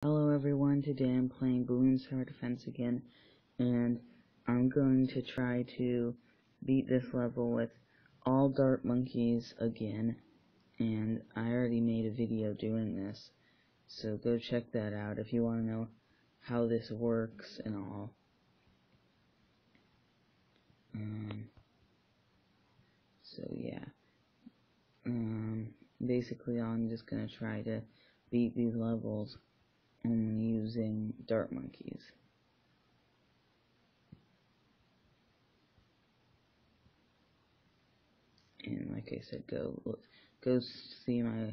Hello everyone, today I'm playing Balloons Tower Defense again, and I'm going to try to beat this level with all dart monkeys again, and I already made a video doing this, so go check that out if you want to know how this works and all. So yeah, basically I'm just going to try to beat these levels only using dart monkeys. And like I said, go see my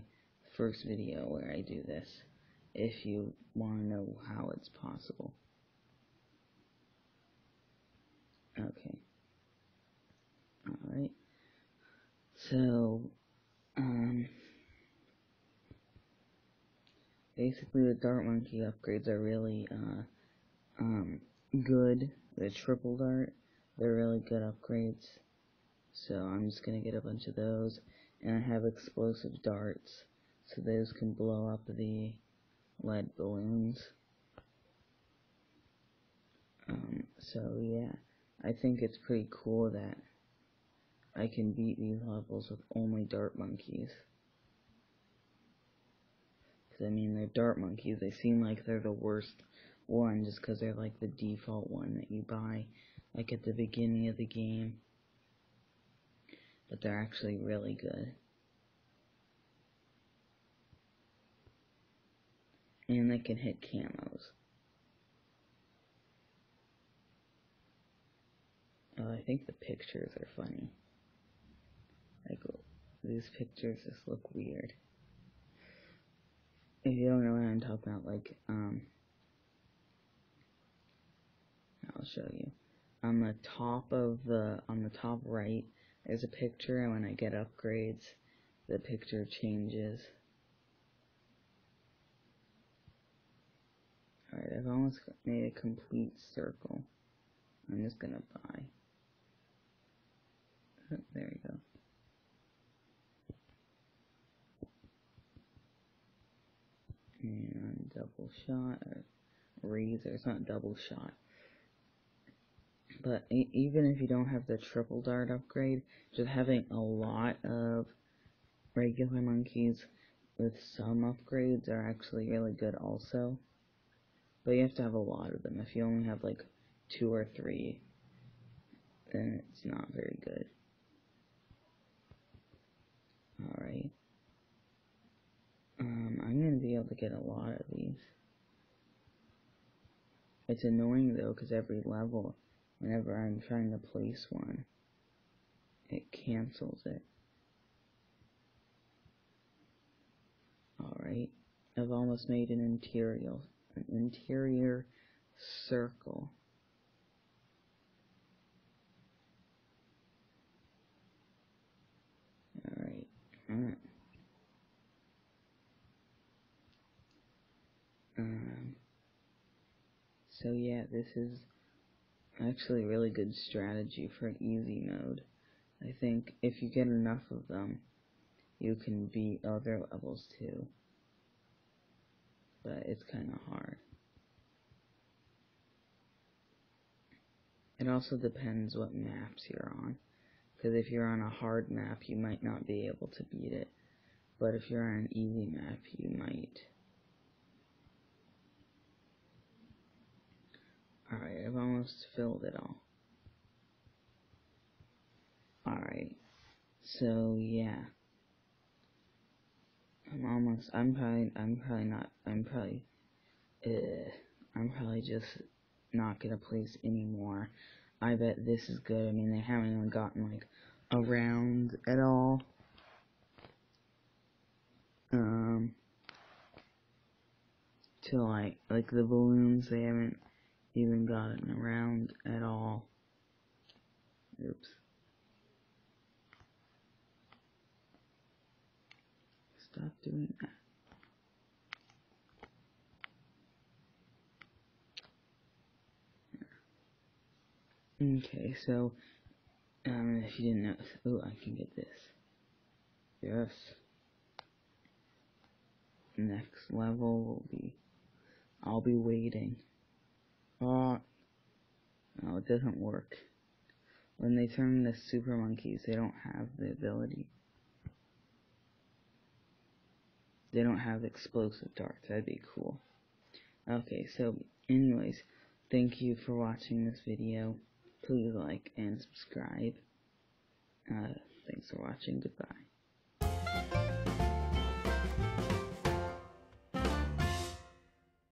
first video where I do this if you want to know how it's possible. Okay. Alright. So, basically the Dart Monkey upgrades are really, good. The triple dart, they're really good upgrades. So I'm just gonna get a bunch of those. And I have explosive darts, so those can blow up the lead balloons. So yeah, I think it's pretty cool that I can beat these levels with only dart monkeys. Cause I mean, they're dart monkeys, they seem like they're the worst one just cause they're like the default one that you buy, like at the beginning of the game. But they're actually really good. And they can hit camos. Oh, I think the pictures are funny. Like, these pictures just look weird. If you don't know what I'm talking about, like, I'll show you. On the top right, there's a picture, and when I get upgrades, the picture changes. Alright, I've almost made a complete circle. I'm just gonna buy. Oh, there you go. And double shot, or razor, it's not double shot. But even if you don't have the triple dart upgrade, just having a lot of regular monkeys with some upgrades are actually really good also. But you have to have a lot of them. If you only have like 2 or 3, then it's not very good. Alright. I'm gonna be able to get a lot of these. It's annoying though, because every level, whenever I'm trying to place one, it cancels it. Alright. I've almost made an interior circle. Alright. So yeah, this is actually a really good strategy for an easy mode. I think if you get enough of them, you can beat other levels too. But it's kind of hard. It also depends what maps you're on. Because if you're on a hard map, you might not be able to beat it. But if you're on an easy map, you might. Alright, I've almost filled it all. Alright, so yeah. I'm probably just not gonna place anymore. I bet this is good. I mean, they haven't even gotten like a round at all. To like the balloons, they haven't even gotten around at all. Oops. Stop doing that. Okay, so, if you didn't know, oh, I can get this. Yes. Next level will be I'll be waiting. No, it doesn't work. When they turn into super monkeys, they don't have the ability. They don't have explosive darts. That'd be cool. Okay, so anyways, thank you for watching this video. Please like and subscribe. Thanks for watching. Goodbye.